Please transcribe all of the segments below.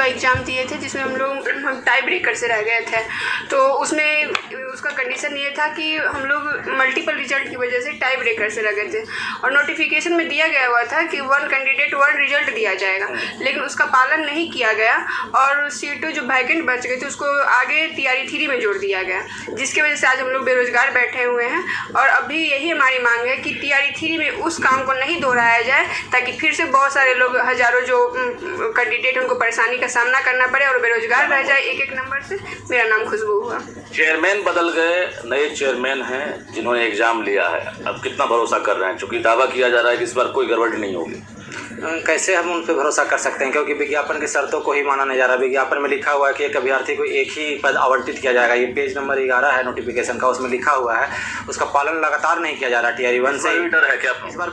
का एग्ज़ाम दिए थे जिसमें हम टाई ब्रेकर से रह गए थे। तो उसमें उसका कंडीशन ये था कि हम लोग मल्टीपल रिजल्ट की वजह से टाई ब्रेकर से रह गए थे और नोटिफिकेशन में दिया गया हुआ था कि 1 कैंडिडेट 1 रिजल्ट दिया जाएगा, लेकिन उसका पालन नहीं किया गया और सीटें जो वैकेंट बच गई थी उसको आगे TRE 3 में जोड़ दिया गया, जिसकी वजह से आज हम लोग बेरोजगार बैठे हुए हैं। और अभी यही हमारी मांग है कि TRE 3 में उस काम को नहीं दोहराया जाए ताकि फिर से बहुत सारे लोग, हज़ारों जो कैंडिडेट उनको परेशानी का सामना करना पड़े और बेरोजगार रह जाए एक नंबर से। मेरा नाम खुशबू हुआ। चेयरमैन बदल गए, नए चेयरमैन हैं जिन्होंने एग्जाम लिया है, अब कितना भरोसा कर रहे हैं? क्योंकि दावा किया जा रहा है कि इस बार कोई गड़बड़ी नहीं होगी। कैसे हम उन पर भरोसा कर सकते हैं, क्योंकि विज्ञापन की शर्तों को ही माना नहीं जा रहा। विज्ञापन में लिखा हुआ है कि एक अभ्यर्थी को एक ही पद आवंटित किया जाएगा। ये पेज नंबर 11 है नोटिफिकेशन का, उसमें लिखा हुआ है। उसका पालन लगातार नहीं किया जा रहा। TRE 1 से डर है क्या? इस बार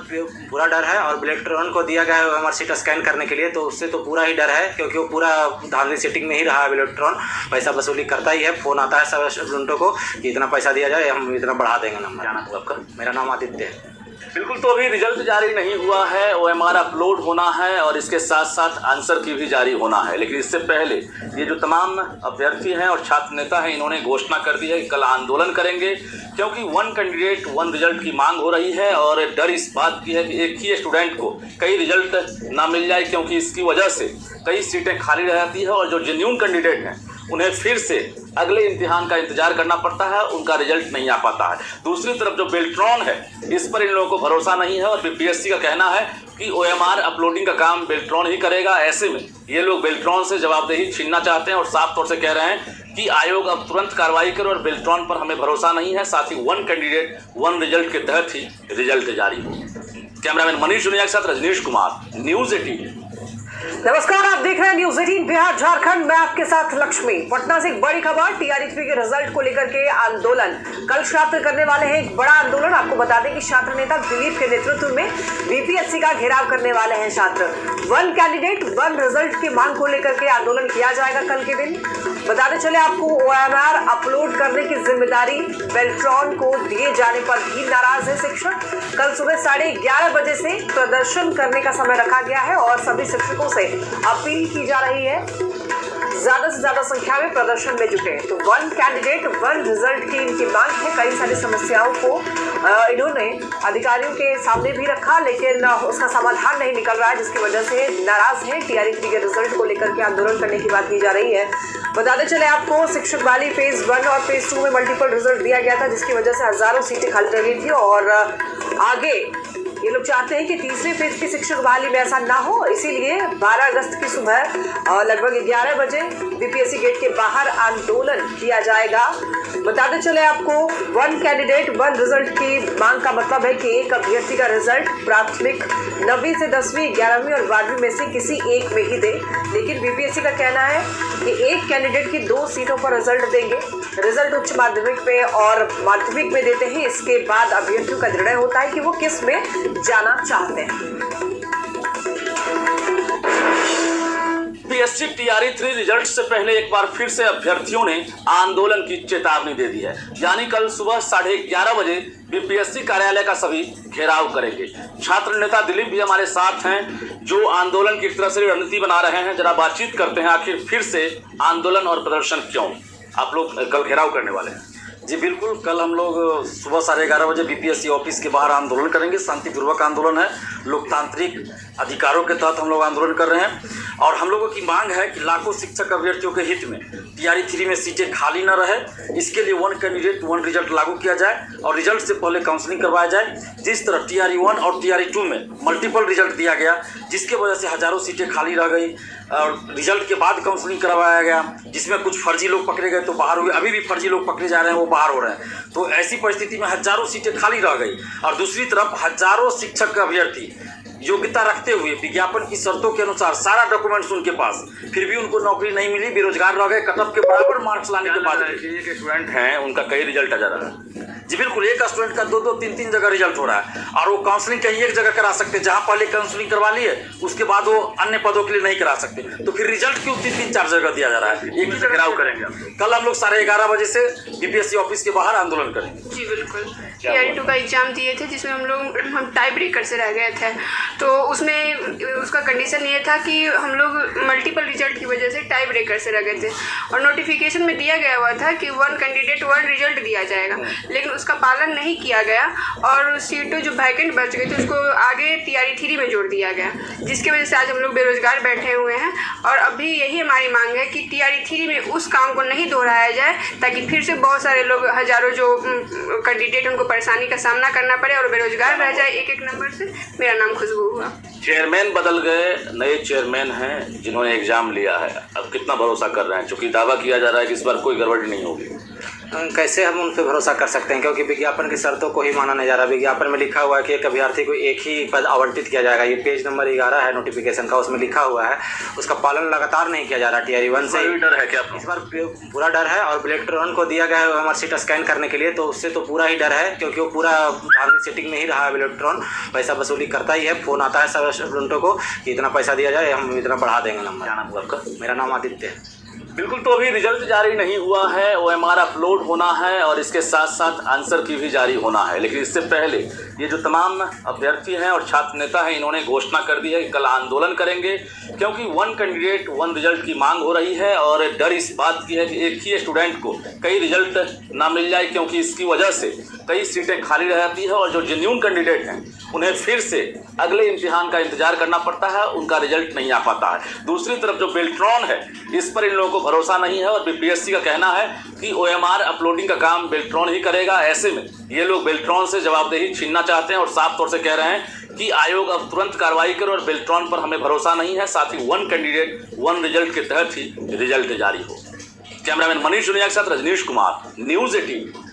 पूरा डर है और इलेक्ट्रॉन को दिया गया है हमारे सीट स्कैन करने के लिए, तो उससे तो पूरा ही डर है, क्योंकि वो पूरा धांधली सेटिंग में ही रहा है। इलेक्ट्रॉन पैसा वसूली करता ही है, फ़ोन आता है सब स्टूडेंटों को कि इतना पैसा दिया जाए, हम इतना बढ़ा देंगे नंबर। क्या नाम है आपका? मेरा नाम आदित्य है। बिल्कुल, तो अभी रिजल्ट जारी नहीं हुआ है, OMR अपलोड होना है और इसके साथ साथ आंसर की भी जारी होना है। लेकिन इससे पहले ये जो तमाम अभ्यर्थी हैं और छात्र नेता हैं, इन्होंने घोषणा कर दी है कि कल आंदोलन करेंगे, क्योंकि 1 कैंडिडेट 1 रिजल्ट की मांग हो रही है। और डर इस बात की है कि एक ही स्टूडेंट को कई रिजल्ट ना मिल जाए, क्योंकि इसकी वजह से कई सीटें खाली रह जाती है और जो जेन्युइन कैंडिडेट हैं उन्हें फिर से अगले इम्तिहान का इंतजार करना पड़ता है, उनका रिजल्ट नहीं आ पाता है। दूसरी तरफ जो बेल्ट्रॉन है, इस पर इन लोगों को भरोसा नहीं है और BPSC का कहना है कि OMR अपलोडिंग का काम बेल्ट्रॉन ही करेगा। ऐसे में ये लोग बेल्ट्रॉन से जवाबदेही छीनना चाहते हैं और साफ तौर से कह रहे हैं कि आयोग अब तुरंत कार्रवाई करे और बेल्ट्रॉन पर हमें भरोसा नहीं है। साथ ही 1 कैंडिडेट 1 रिजल्ट के तहत ही रिजल्ट जारी हो। कैमरामैन मनीष जुनिया के साथ रजनीश कुमार, न्यूज़ 18। नमस्कार, आप देख रहे हैं न्यूज़ 18 बिहार झारखंड। मैं आपके साथ लक्ष्मी। पटना से एक बड़ी खबर, TRE 3 के रिजल्ट को लेकर के आंदोलन। कल छात्र करने वाले हैं एक बड़ा आंदोलन। आपको बता दें कि छात्र नेता दिलीप के नेतृत्व में BPSC का घेराव करने वाले हैं छात्र। 1 कैंडिडेट 1 रिजल्ट की मांग को लेकर के आंदोलन किया जाएगा कल के दिन। बताते चले आपको, OMR अपलोड करने की जिम्मेदारी बेल्ट्रॉन को दिए जाने पर भी नाराज है शिक्षक। कल सुबह 11:30 बजे से प्रदर्शन करने का समय रखा गया है और सभी शिक्षकों से अपील की जा रही है ज्यादा से ज्यादा संख्या में प्रदर्शन में जुटे। तो 1 कैंडिडेट 1 रिजल्ट की इनकी मांग है। कई सारी समस्याओं को इन्होंने अधिकारियों के सामने भी रखा, लेकिन उसका समाधान नहीं निकल रहा है, जिसकी वजह से नाराज है। TRE 3 के रिजल्ट को लेकर के आंदोलन करने की बात की जा रही है। बताते चले आपको, शिक्षक वाली फेज 1 और फेज 2 में मल्टीपल रिजल्ट दिया गया था, जिसकी वजह से हजारों सीटें खाली रह गई थी और आगे ये लोग चाहते हैं कि तीसरे फेज की शिक्षक बहाली में ऐसा ना हो। इसीलिए 12 अगस्त की सुबह लगभग 11 बजे BPSC गेट के बाहर आंदोलन किया जाएगा। बताते चले आपको, 1 कैंडिडेट 1 रिजल्ट की मांग का मतलब है कि एक अभ्यर्थी का रिजल्ट प्राथमिक 9वीं से 10वीं, 11वीं और 12वीं में से किसी एक में ही दे। लेकिन BPSC का कहना है कि एक कैंडिडेट की 2 सीटों पर रिजल्ट देंगे। रिजल्ट उच्च माध्यमिक में और माध्यमिक में देते हैं। इसके बाद अभ्यर्थियों का निर्णय होता है कि वो किस में जाना चाहते हैं। BPSC TRE 3 रिजल्ट से पहले एक बार फिर से अभ्यर्थियों ने आंदोलन की चेतावनी दे दी है। यानी कल सुबह 11:30 बजे BPSC कार्यालय का सभी घेराव करेंगे। छात्र नेता दिलीप भी हमारे साथ हैं, जो आंदोलन की एक तरह से रणनीति बना रहे हैं। जरा बातचीत करते हैं, आखिर फिर से आंदोलन और प्रदर्शन क्यों आप लोग कल घेराव करने वाले हैं? जी बिल्कुल, कल हम लोग सुबह 11:30 बजे BPSC ऑफिस के बाहर आंदोलन करेंगे। शांतिपूर्वक आंदोलन है, लोकतांत्रिक अधिकारों के तहत हम लोग आंदोलन कर रहे हैं और हम लोगों की मांग है कि लाखों शिक्षक अभ्यर्थियों के हित में TRE 3 में सीटें खाली न रहे। इसके लिए 1 कैंडिडेट 1 रिजल्ट लागू किया जाए और रिजल्ट से पहले काउंसलिंग करवाया जाए। जिस तरह TRE 1 और TRE 2 में मल्टीपल रिजल्ट दिया गया, जिसके वजह से हजारों सीटें खाली रह गई और रिजल्ट के बाद काउंसलिंग करवाया गया, जिसमें कुछ फर्जी लोग पकड़े गए तो बाहर हुए, अभी भी फर्जी लोग पकड़े जा रहे हैं, वो बाहर हो रहे हैं। तो ऐसी परिस्थिति में हजारों सीटें खाली रह गई और दूसरी तरफ हजारों शिक्षक अभ्यर्थी योग्यता रखते हुए विज्ञापन की शर्तों के अनुसार सारा डॉक्यूमेंट्स उनके पास, फिर भी उनको नौकरी नहीं मिली, बेरोजगार रह गए। कटअप के बराबर मार्क्स लाने के बाद एक स्टूडेंट हैं, उनका कई रिजल्ट आ जा रहा है। जी बिल्कुल, एक स्टूडेंट का 2-2, 3-3 जगह रिजल्ट हो रहा है और वो काउंसलिंग कहीं एक जगह करा सकते हैं, जहां पहले काउंसलिंग करवा लिए उसके बाद वो अन्य पदों के लिए नहीं करा सकते। तो फिर रिजल्ट क्यों 3-3-4 जगह दिया जा रहा है? एक ही घेराव करेंगे। कल हम लोग 11:30 बजे से BPSC ऑफिस के बाहर आंदोलन करेंगे। जी बिल्कुल, TRE 2 का एग्ज़ाम दिए थे जिसमें हम टाई ब्रेकर से रह गए थे। तो उसमें उसका कंडीशन ये था कि हम लोग मल्टीपल रिजल्ट की वजह से टाई ब्रेकर से लगे थे और नोटिफिकेशन में दिया गया हुआ था कि 1 कैंडिडेट 1 रिजल्ट दिया जाएगा, लेकिन उसका पालन नहीं किया गया और सीटें जो वैकेंट बच गई थी उसको आगे TRE 3 में जोड़ दिया गया, जिसकी वजह से आज हम लोग बेरोजगार बैठे हुए हैं। और अभी यही हमारी मांग है कि TRE 3 में उस काम को नहीं दोहराया जाए ताकि फिर से बहुत सारे लोग, हजारों जो कैंडिडेट उनको परेशानी का सामना करना पड़े और बेरोजगार रह जाए एक नंबर से। मेरा नाम खुशबू हुआ। चेयरमैन बदल गए, नए चेयरमैन हैं जिन्होंने एग्जाम लिया है। अब कितना भरोसा कर रहे हैं, क्योंकि दावा किया जा रहा है कि इस बार कोई गड़बड़ी नहीं होगी। कैसे हम उन पर भरोसा कर सकते हैं, क्योंकि विज्ञापन की शर्तों को ही माना नहीं जा रहा। विज्ञापन में लिखा हुआ है कि एक अभ्यर्थी को एक ही पद आवंटित किया जाएगा। ये पेज नंबर 11 है नोटिफिकेशन का, उसमें लिखा हुआ है। उसका पालन लगातार नहीं किया जा रहा। TRE 1 से डर है क्या? इस बार पूरा डर है। और इलेक्ट्रॉन को दिया गया है OMR सीट स्कैन करने के लिए, तो उससे तो पूरा ही डर है, क्योंकि वो पूरा धांधली सेटिंग में ही रहा है। इलेक्ट्रॉन पैसा वसूली करता ही है। फ़ोन आता है सब स्टूडेंटों को कि इतना पैसा दिया जाए, हम इतना बढ़ा देंगे नंबर। क्या नाम हुआ आपका? मेरा नाम आदित्य है। बिल्कुल, तो अभी रिजल्ट जारी नहीं हुआ है, OMR अपलोड होना है और इसके साथ साथ आंसर की भी जारी होना है। लेकिन इससे पहले ये जो तमाम अभ्यर्थी हैं और छात्र नेता हैं, इन्होंने घोषणा कर दी है कि कल आंदोलन करेंगे, क्योंकि 1 कैंडिडेट 1 रिजल्ट की मांग हो रही है। और डर इस बात की है कि एक ही स्टूडेंट को कई रिजल्ट ना मिल जाए, क्योंकि इसकी वजह से कई सीटें खाली रहती है और जो जेन्युइन कैंडिडेट हैं उन्हें फिर से अगले इम्तिहान का इंतजार करना पड़ता है, उनका रिजल्ट नहीं आ पाता है। दूसरी तरफ जो बेल्ट्रॉन है, इस पर इन लोगों को भरोसा नहीं है और BPSC का कहना है कि OMR अपलोडिंग का काम बेल्ट्रॉन ही करेगा। ऐसे में ये लोग बेल्ट्रॉन से जवाबदेही छीनना चाहते हैं और साफ तौर से कह रहे हैं कि आयोग अब तुरंत कार्रवाई करे और बेल्ट्रॉन पर हमें भरोसा नहीं है। साथ ही 1 कैंडिडेट 1 रिजल्ट के तहत ही रिजल्ट जारी हो। कैमरामैन मनीष दुनिया के साथ रजनीश कुमार, न्यूज़ 18।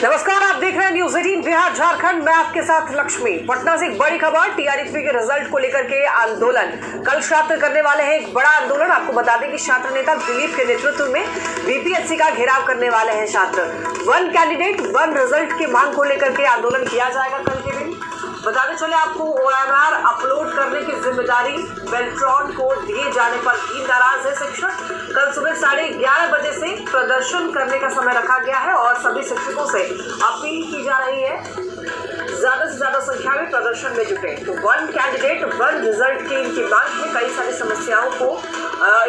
नमस्कार, आप देख रहे हैं न्यूज़ 18 बिहार झारखंड। मैं आपके साथ लक्ष्मी। पटना से एक बड़ी खबर, TRE 3 के रिजल्ट को लेकर के आंदोलन। कल छात्र करने वाले हैं एक बड़ा आंदोलन। आपको बता दें कि छात्र नेता दिलीप के नेतृत्व में BPSC का घेराव करने वाले हैं छात्र। 1 कैंडिडेट 1 रिजल्ट की मांग को लेकर के आंदोलन किया जाएगा कल के दिन। बताते चले आपको, OMR अपलोड करने की जिम्मेदारी बेल्ट्रॉन को दिए जाने पर भी नाराज है शिक्षक। कल सुबह 11:30 बजे से प्रदर्शन करने का समय रखा गया है और सभी शिक्षकों से अपील की जा रही है ज्यादा से ज्यादा संख्या में प्रदर्शन में जुटे। तो 1 कैंडिडेट 1 रिजल्ट की इनकी मांग में कई सारी समस्याओं को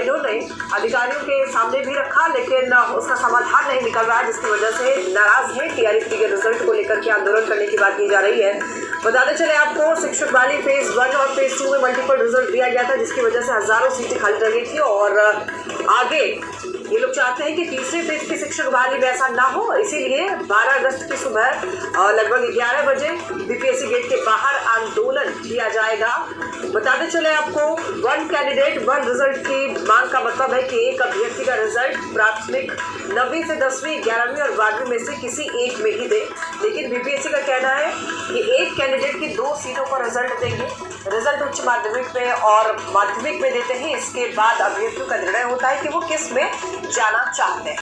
इन्होंने अधिकारियों के सामने भी रखा, लेकिन उसका समाधान नहीं निकल रहा है, जिसकी वजह से नाराज है। TRE 3 के रिजल्ट को लेकर के आंदोलन करने की बात की जा रही है। बताते चले आपको, शिक्षक वाली फेज 1 और फेज 2 में मल्टीपल रिजल्ट दिया गया था, जिसकी वजह से हजारों सीटें खाली रह गई थी। और आगे ये लोग चाहते हैं कि तीसरे फेज की शिक्षक बहाली में ऐसा ना हो, इसीलिए 12 अगस्त की सुबह लगभग 11 बजे BPSC गेट के बाहर आंदोलन किया जाएगा। बताते चले आपको, 1 कैंडिडेट 1 रिजल्ट की मांग का मतलब है कि एक अभ्यर्थी का रिजल्ट प्राथमिक 9वीं से 10वीं, 11वीं और 12वीं में से किसी एक में ही दे। लेकिन BPSC का कहना है कि एक कैंडिडेट की 2 सीटों पर रिजल्ट देंगे। रिजल्ट उच्च माध्यमिक में और माध्यमिक में देते हैं। इसके बाद अभ्यर्थियों का निर्णय होता है कि वो किस में जाना चाहते हैं।